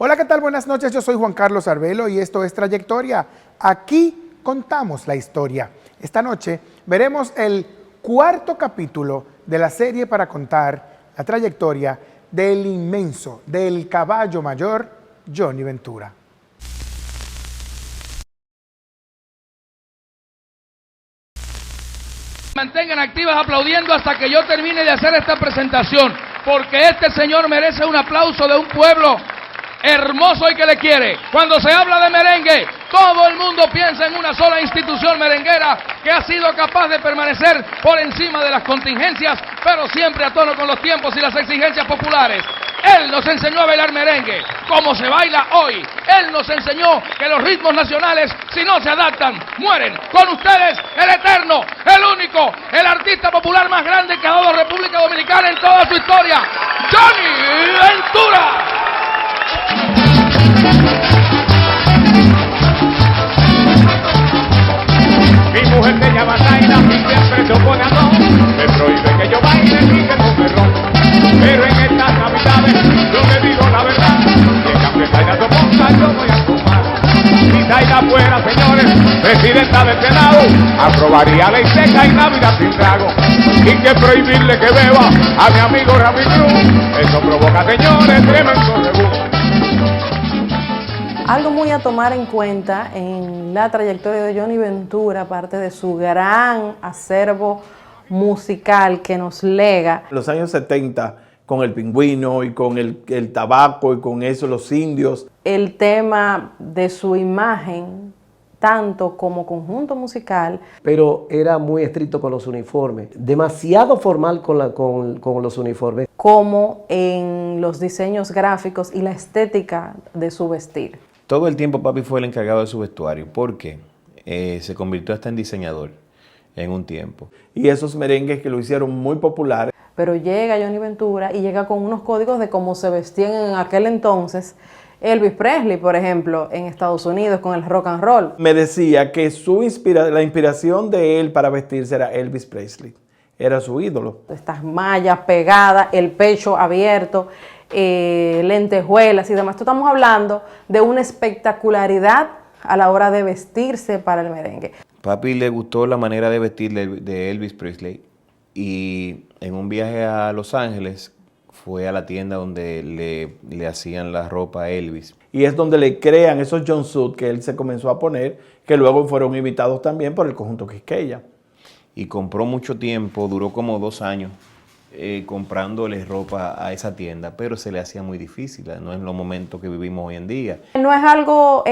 Hola, ¿qué tal? Buenas noches, yo soy Juan Carlos Arbelo y esto es Trayectoria. Aquí contamos la historia. Esta noche veremos el cuarto capítulo de la serie para contar la trayectoria del inmenso, del caballo mayor, Johnny Ventura. Mantengan activas aplaudiendo hasta que yo termine de hacer esta presentación, porque este señor merece un aplauso de un pueblo hermoso y que le quiere. Cuando se habla de merengue, todo el mundo piensa en una sola institución merenguera que ha sido capaz de permanecer por encima de las contingencias, pero siempre a tono con los tiempos y las exigencias populares. Él nos enseñó a bailar merengue, como se baila hoy. Él nos enseñó que los ritmos nacionales, si no se adaptan, mueren. Con ustedes, el eterno, el único, el artista popular más grande que ha dado República Dominicana en toda su historia, Johnny Ventura. Mi mujer me llama Zaina y siempre se opone a todo. Me prohíbe que yo baile y que no me rompa. Pero en estas navidades yo le digo la verdad. Si que Zaina soporta, yo voy a tomar. Si Zaina fuera, señores, presidenta del Senado, aprobaría ley seca y Navidad sin trago. Y que prohibirle que beba a mi amigo Rami Cruz. Eso provoca, señores, tremendo rebú. Algo muy a tomar en cuenta en la trayectoria de Johnny Ventura, aparte de su gran acervo musical que nos lega. En los años 70, con el pingüino y con el tabaco y con eso, los indios. El tema de su imagen, tanto como conjunto musical. Pero era muy estricto con los uniformes, demasiado formal con los uniformes. Como en los diseños gráficos y la estética de su vestir. Todo el tiempo papi fue el encargado de su vestuario, porque se convirtió hasta en diseñador en un tiempo. Y esos merengues que lo hicieron muy popular. Pero llega Johnny Ventura y llega con unos códigos de cómo se vestían en aquel entonces Elvis Presley, por ejemplo, en Estados Unidos con el rock and roll. Me decía que la inspiración de él para vestirse era Elvis Presley, era su ídolo. Estas mallas pegadas, el pecho abierto, lentejuelas y demás. Estamos hablando de una espectacularidad a la hora de vestirse para el merengue. Papi le gustó la manera de vestir de Elvis Presley y en un viaje a Los Ángeles fue a la tienda donde le hacían la ropa a Elvis. Y es donde le crean esos jumpsuits que él se comenzó a poner, que luego fueron imitados también por el conjunto Quisqueya. Y compró mucho tiempo, duró como 2 años comprándole ropa a esa tienda, pero se le hacía muy difícil, no en los momentos que vivimos hoy en día. No es algo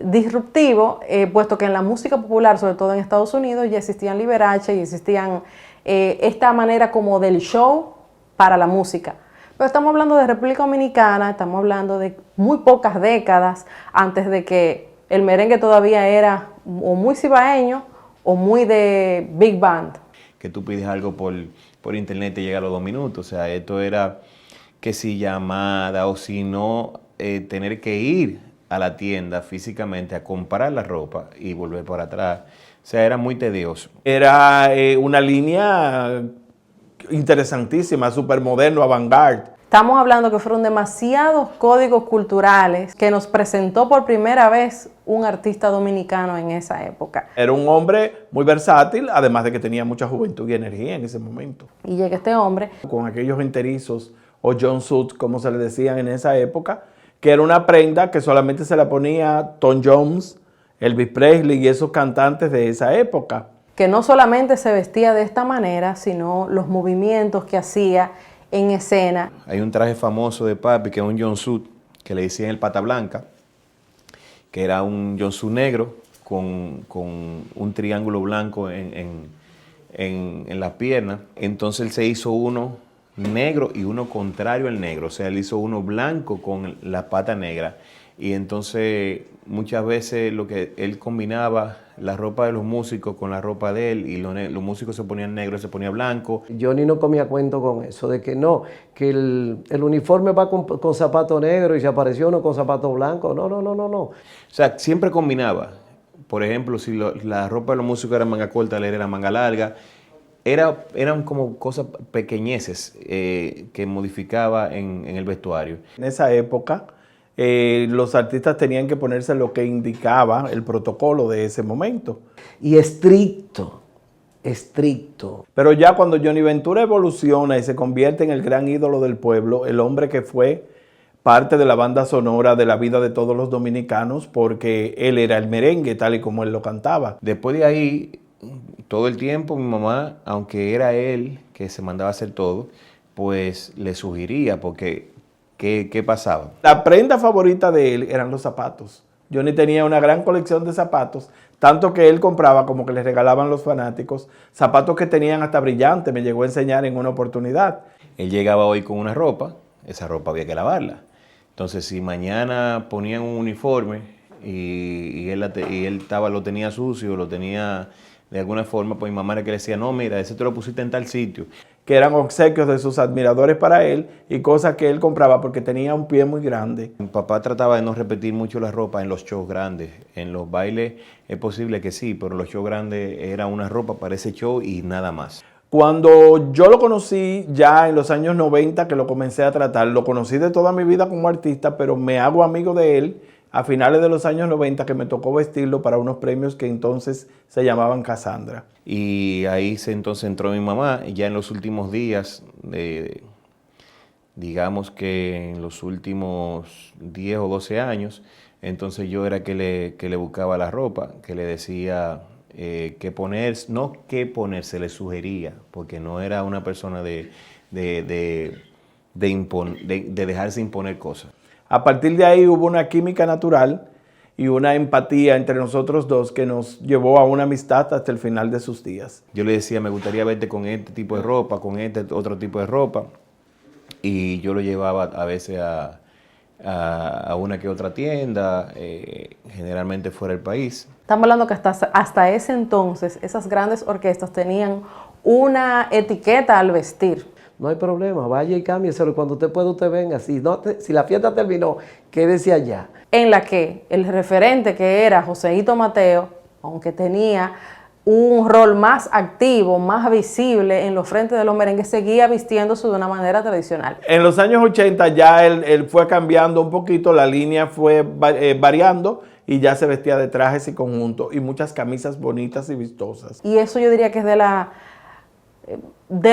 disruptivo, puesto que en la música popular, sobre todo en Estados Unidos, ya existían Liberace y existían esta manera como del show para la música. Pero estamos hablando de República Dominicana, estamos hablando de muy pocas décadas antes de que el merengue todavía era o muy cibaeño o muy de big band. Que tú pides algo por internet te llega a los 2 minutos, o sea, esto era que si llamada o si no, tener que ir a la tienda físicamente a comprar la ropa y volver por atrás. O sea, era muy tedioso. Era una línea interesantísima, súper moderno, avant-garde. Estamos hablando que fueron demasiados códigos culturales que nos presentó por primera vez un artista dominicano en esa época. Era un hombre muy versátil, además de que tenía mucha juventud y energía en ese momento. Y llega este hombre con aquellos enterizos o jumpsuits, como se le decían en esa época, que era una prenda que solamente se la ponía Tom Jones, Elvis Presley y esos cantantes de esa época. Que no solamente se vestía de esta manera, sino los movimientos que hacía en escena. Hay un traje famoso de papi que es un jumpsuit que le decían el pata blanca, que era un jumpsuit negro con un triángulo blanco en las piernas. Entonces él se hizo uno negro y uno contrario al negro, o sea, él hizo uno blanco con la pata negra. Y entonces muchas veces lo que él combinaba la ropa de los músicos con la ropa de él y los músicos se ponían negro, se ponía blanco. Johnny no comía cuento con eso, de que no, que el uniforme va con zapato negro y se apareció uno con zapato blanco. No. O sea, siempre combinaba. Por ejemplo, si la ropa de los músicos era manga corta, él era manga larga. eran como cosas pequeñeces que modificaba en el vestuario. En esa época, los artistas tenían que ponerse lo que indicaba el protocolo de ese momento. Y estricto, estricto. Pero ya cuando Johnny Ventura evoluciona y se convierte en el gran ídolo del pueblo, el hombre que fue parte de la banda sonora de la vida de todos los dominicanos, porque él era el merengue tal y como él lo cantaba. Después de ahí, todo el tiempo mi mamá, aunque era él que se mandaba a hacer todo, pues le sugería, porque ¿qué pasaba? La prenda favorita de él eran los zapatos. Johnny tenía una gran colección de zapatos, tanto que él compraba como que le regalaban los fanáticos, zapatos que tenían hasta brillantes, me llegó a enseñar en una oportunidad. Él llegaba hoy con una ropa, esa ropa había que lavarla. Entonces, si mañana ponían un uniforme y él lo tenía sucio, lo tenía de alguna forma, pues mi mamá era que le decía, no, mira, ese te lo pusiste en tal sitio. Que eran obsequios de sus admiradores para él y cosas que él compraba porque tenía un pie muy grande. Mi papá trataba de no repetir mucho la ropa en los shows grandes. En los bailes es posible que sí, pero en los shows grandes era una ropa para ese show y nada más. Cuando yo lo conocí ya en los años 90, que lo comencé a tratar, lo conocí de toda mi vida como artista, pero me hago amigo de él a finales de los años 90, que me tocó vestirlo para unos premios que entonces se llamaban Cassandra. Y ahí entonces entró mi mamá, y ya en los últimos días, digamos que en los últimos 10 o 12 años, entonces yo era que le buscaba la ropa, que le decía qué poner, no qué poner, se le sugería, porque no era una persona de dejarse imponer cosas. A partir de ahí hubo una química natural y una empatía entre nosotros dos que nos llevó a una amistad hasta el final de sus días. Yo le decía, me gustaría verte con este tipo de ropa, con este otro tipo de ropa, y yo lo llevaba a veces a una que otra tienda, generalmente fuera del país. Estamos hablando que hasta ese entonces esas grandes orquestas tenían una etiqueta al vestir. No hay problema, vaya y cámbieselo. Cuando usted pueda, usted venga. Si la fiesta terminó, quédese allá. En la que el referente, que era Joséito Mateo, aunque tenía un rol más activo, más visible en los frentes de los merengues, seguía vistiéndose de una manera tradicional. En los años 80 ya él fue cambiando un poquito, la línea fue variando y ya se vestía de trajes y conjuntos y muchas camisas bonitas y vistosas. Y eso yo diría que es de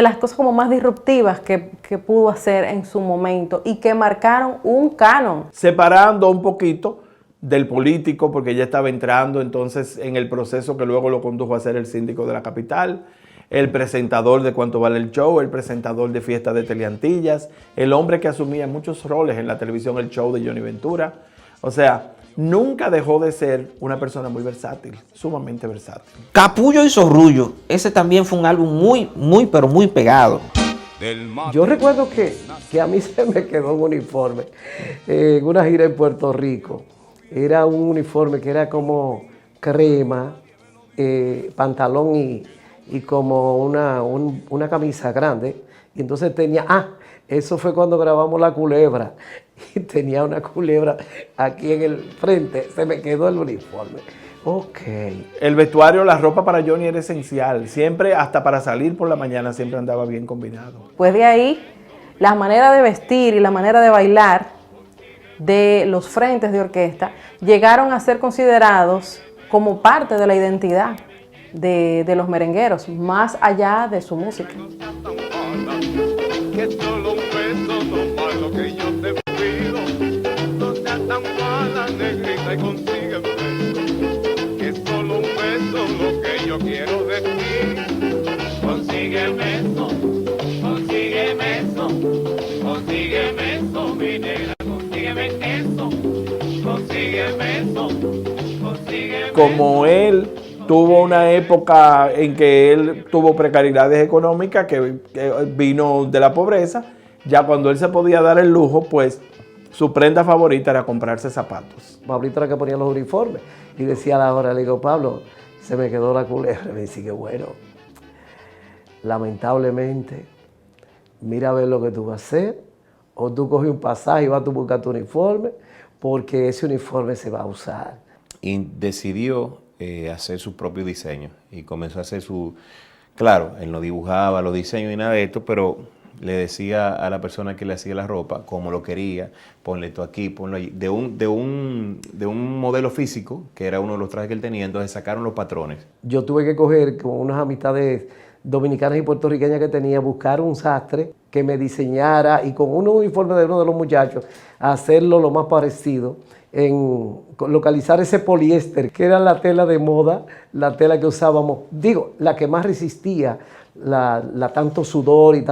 las cosas como más disruptivas que pudo hacer en su momento y que marcaron un canon. Separando un poquito del político, porque ya estaba entrando entonces en el proceso que luego lo condujo a ser el síndico de la capital, el presentador de Cuánto Vale el Show, el presentador de Fiesta de Teleantillas, el hombre que asumía muchos roles en la televisión, el show de Johnny Ventura. O sea, nunca dejó de ser una persona muy versátil, sumamente versátil. Capullo y Zorrullo, ese también fue un álbum pero muy pegado. Yo recuerdo que a mí se me quedó un uniforme en una gira en Puerto Rico. Era un uniforme que era como crema, pantalón y como una camisa grande. Y entonces eso fue cuando grabamos La Culebra. Y tenía una culebra aquí en el frente. Se me quedó el uniforme. Ok. El vestuario, la ropa para Johnny era esencial. Siempre, hasta para salir por la mañana, siempre andaba bien combinado. Pues de ahí, la manera de vestir y la manera de bailar de los frentes de orquesta llegaron a ser considerados como parte de la identidad de los merengueros, más allá de su música. Que solo un beso no más lo que yo te pido. No seas tan mala, negrita, y consigue un beso. Que solo un beso lo que yo quiero decir. Consígueme eso, consígueme eso, consígueme eso, mi negra, consígueme eso, consígueme eso, consígueme. Como él tuvo una época en que él tuvo precariedades económicas, que vino de la pobreza, ya cuando él se podía dar el lujo, pues su prenda favorita era comprarse zapatos. Pablito era que ponía los uniformes y decía a la hora, le digo, Pablo, se me quedó la culebra. Me dice que bueno, lamentablemente, mira a ver lo que tú vas a hacer, o tú coges un pasaje y vas a buscar tu uniforme, porque ese uniforme se va a usar. Y decidió hacer su propio diseño y comenzó a hacer Claro, él no dibujaba los diseños ni nada de esto, pero le decía a la persona que le hacía la ropa cómo lo quería, ponle esto aquí, ponlo allí. De un modelo físico, que era uno de los trajes que él tenía, entonces sacaron los patrones. Yo tuve que coger con unas amistades dominicanas y puertorriqueñas que tenía, buscar un sastre que me diseñara y con un uniforme de uno de los muchachos, hacerlo lo más parecido, en localizar ese poliéster, que era la tela de moda, la tela que usábamos, digo, la que más resistía la tanto sudor y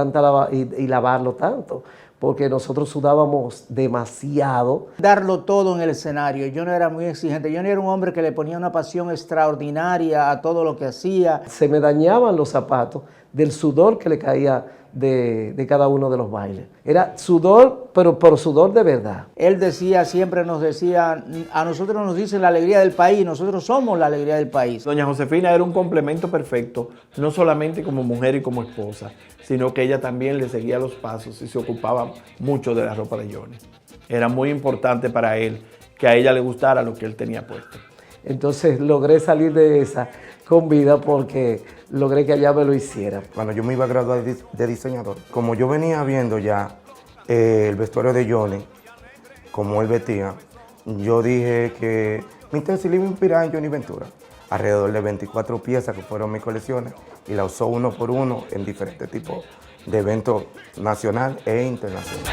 y lavarlo tanto, porque nosotros sudábamos demasiado. Darlo todo en el escenario. Yo no era muy exigente. Yo no era un hombre que le ponía una pasión extraordinaria a todo lo que hacía. Se me dañaban los zapatos del sudor que le caía de cada uno de los bailes. Era sudor, pero sudor de verdad. Él decía, siempre nos decía, a nosotros nos dicen la alegría del país, nosotros somos la alegría del país. Doña Josefina era un complemento perfecto, no solamente como mujer y como esposa, sino que ella también le seguía los pasos y se ocupaba mucho de la ropa de Johnny. Era muy importante para él que a ella le gustara lo que él tenía puesto. Entonces logré salir de esa con vida porque logré que allá me lo hiciera. Cuando yo me iba a graduar de diseñador, como yo venía viendo ya el vestuario de Johnny, como él vestía, yo dije que mi tesis le iba a inspirar en Johnny Ventura. Alrededor de 24 piezas que fueron mis colecciones y la usó uno por uno en diferentes tipos de eventos nacional e internacional.